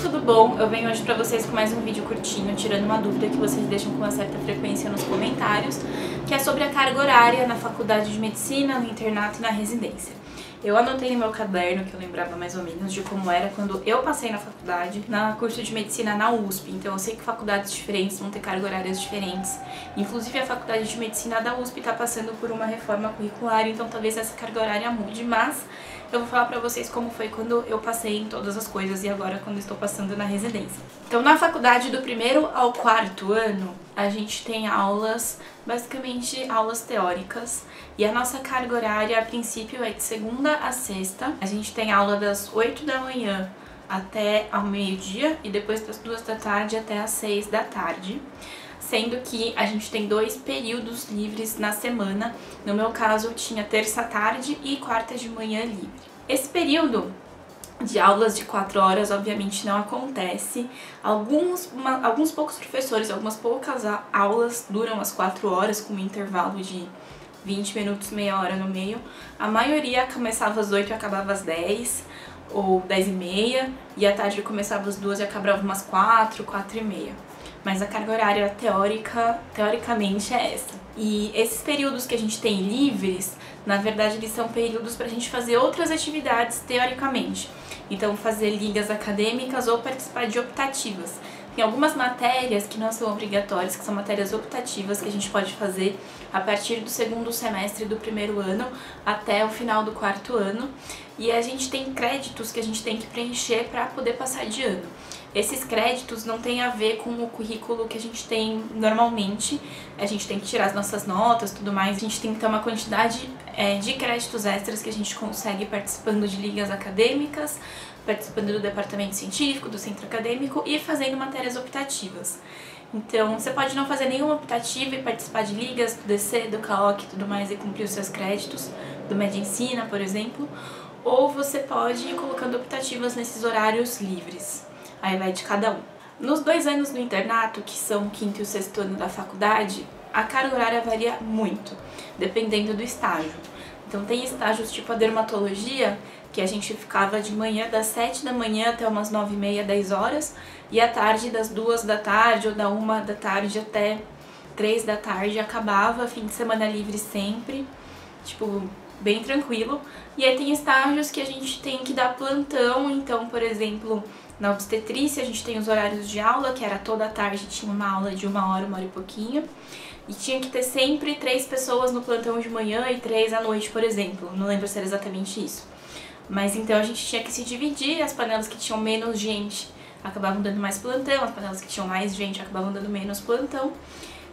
tudo bom? Eu venho hoje pra vocês com mais um vídeo curtinho, tirando uma dúvida que vocês deixam com uma certa frequência nos comentários, que é sobre a carga horária na faculdade de medicina, no internato e na residência. Eu anotei no meu caderno, que eu lembrava mais ou menos de como era quando eu passei na faculdade, na curso de medicina na USP. Então eu sei que faculdades diferentes vão ter carga horárias diferentes. Inclusive a faculdade de medicina da USP está passando por uma reforma curricular, então talvez essa carga horária mude, mas eu vou falar pra vocês como foi quando eu passei em todas as coisas e agora quando estou passando na residência. Então na faculdade do 1º ao 4º ano, a gente tem aulas, basicamente aulas teóricas, e a nossa carga horária a princípio é de segunda a sexta. A gente tem aula das 8 da manhã até ao meio-dia e depois das 2 da tarde até às 6 da tarde. Sendo que a gente tem 2 períodos livres na semana. No meu caso, eu tinha terça à tarde e quarta de manhã livre. Esse período de aulas de 4 horas, obviamente, não acontece. Alguns poucos professores, algumas poucas aulas duram as 4 horas, com um intervalo de 20 minutos, meia hora no meio. A maioria começava às 8 e acabava às 10, ou 10h30, e à tarde começava às 2 e acabava umas 4, 4h30. Mas a carga horária teoricamente é essa. E esses períodos que a gente tem livres, na verdade eles são períodos para a gente fazer outras atividades teoricamente. Então fazer ligas acadêmicas ou participar de optativas. Tem algumas matérias que não são obrigatórias, que são matérias optativas que a gente pode fazer a partir do 2º semestre do 1º ano até o final do 4º ano. E a gente tem créditos que a gente tem que preencher para poder passar de ano. Esses créditos não tem a ver com o currículo que a gente tem normalmente. A gente tem que tirar as nossas notas e tudo mais. A gente tem que ter uma quantidade de créditos extras que a gente consegue participando de ligas acadêmicas, participando do departamento científico, do centro acadêmico e fazendo matérias optativas. Então, você pode não fazer nenhuma optativa e participar de ligas, do DC, do CAOC e tudo mais e cumprir os seus créditos, do Medicina, por exemplo. Ou você pode ir colocando optativas nesses horários livres. Aí vai de cada um. Nos 2 anos do internato, que são o 5º e o 6º ano da faculdade, a carga horária varia muito, dependendo do estágio. Então tem estágios tipo a dermatologia, que a gente ficava de manhã das 7 da manhã até umas 9h30, 10 horas, e à tarde das 2 da tarde ou da 1 da tarde até 3 da tarde acabava, fim de semana livre sempre, tipo, bem tranquilo. E aí tem estágios que a gente tem que dar plantão, então, por exemplo, na obstetrícia a gente tem os horários de aula, que era toda a tarde, tinha uma aula de 1 hora, 1 hora e pouquinho. E tinha que ter sempre 3 pessoas no plantão de manhã e 3 à noite, por exemplo. Não lembro se era exatamente isso. Mas então a gente tinha que se dividir, as panelas que tinham menos gente acabavam dando mais plantão, as panelas que tinham mais gente acabavam dando menos plantão.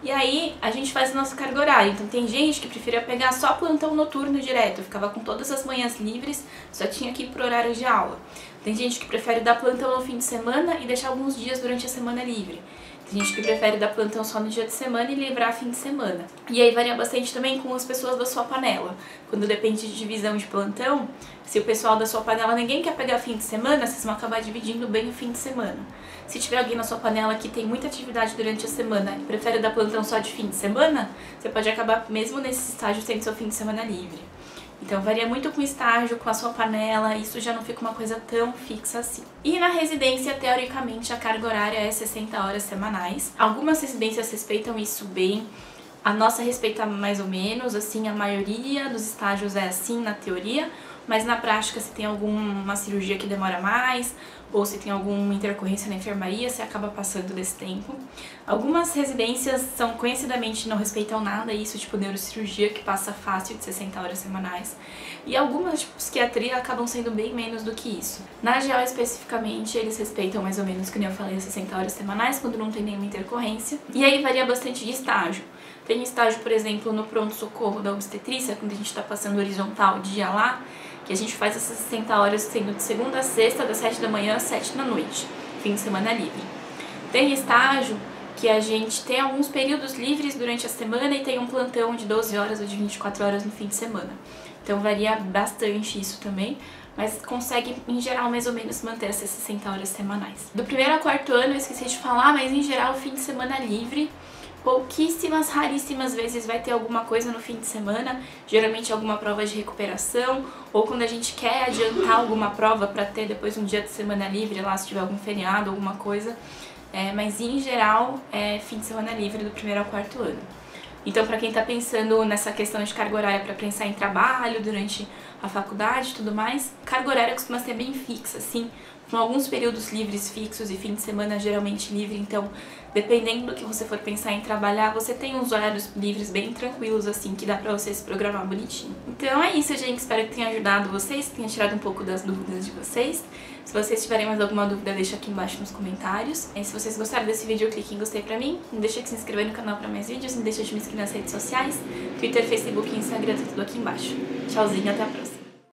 E aí a gente faz a nossa carga horária. Então tem gente que preferia pegar só plantão noturno direto, ficava com todas as manhãs livres, só tinha que ir pro horário de aula. Tem gente que prefere dar plantão no fim de semana e deixar alguns dias durante a semana livre. Tem gente que prefere dar plantão só no dia de semana e livrar fim de semana. E aí varia bastante também com as pessoas da sua panela. Quando depende de divisão de plantão, se o pessoal da sua panela ninguém quer pegar fim de semana, vocês vão acabar dividindo bem o fim de semana. Se tiver alguém na sua panela que tem muita atividade durante a semana e prefere dar plantão só de fim de semana, você pode acabar mesmo nesse estágio tendo seu fim de semana livre. Então varia muito com o estágio, com a sua panela, isso já não fica uma coisa tão fixa assim. E na residência, teoricamente, a carga horária é 60 horas semanais. Algumas residências respeitam isso bem, a nossa respeita mais ou menos, assim, a maioria dos estágios é assim na teoria, mas na prática, se tem alguma cirurgia que demora mais, ou se tem alguma intercorrência na enfermaria, você acaba passando desse tempo. Algumas residências são conhecidamente não respeitam nada, isso tipo neurocirurgia, que passa fácil de 60 horas semanais. E algumas, tipo psiquiatria, acabam sendo bem menos do que isso. Na GEO especificamente, eles respeitam mais ou menos, como eu falei, 60 horas semanais, quando não tem nenhuma intercorrência. E aí varia bastante de estágio. Tem estágio, por exemplo, no pronto-socorro da obstetrícia, quando a gente está passando horizontal dia lá, que a gente faz essas 60 horas sendo de segunda a sexta, das 7 da manhã às 7 da noite, fim de semana livre. Tem estágio que a gente tem alguns períodos livres durante a semana e tem um plantão de 12 horas ou de 24 horas no fim de semana. Então varia bastante isso também, mas consegue, em geral, mais ou menos manter essas 60 horas semanais. Do 1º ao 4º ano, eu esqueci de falar, mas em geral, fim de semana livre, pouquíssimas, raríssimas vezes vai ter alguma coisa no fim de semana, geralmente alguma prova de recuperação, ou quando a gente quer adiantar alguma prova para ter depois um dia de semana livre lá, se tiver algum feriado, alguma coisa. Mas em geral é fim de semana livre do 1º ao 4º ano. Então, para quem está pensando nessa questão de carga horária para pensar em trabalho durante a faculdade e tudo mais, carga horária costuma ser bem fixa, assim, com alguns períodos livres fixos e fim de semana geralmente livre. Então, dependendo do que você for pensar em trabalhar, você tem uns horários livres bem tranquilos, assim, que dá pra você se programar bonitinho. Então é isso, gente. Espero que tenha ajudado vocês, que tenha tirado um pouco das dúvidas de vocês. Se vocês tiverem mais alguma dúvida, deixa aqui embaixo nos comentários. E se vocês gostaram desse vídeo, clique em gostei pra mim. Não deixa de se inscrever no canal pra mais vídeos. Não deixa de me seguir nas redes sociais. Twitter, Facebook e Instagram, tá tudo aqui embaixo. Tchauzinho, até a próxima.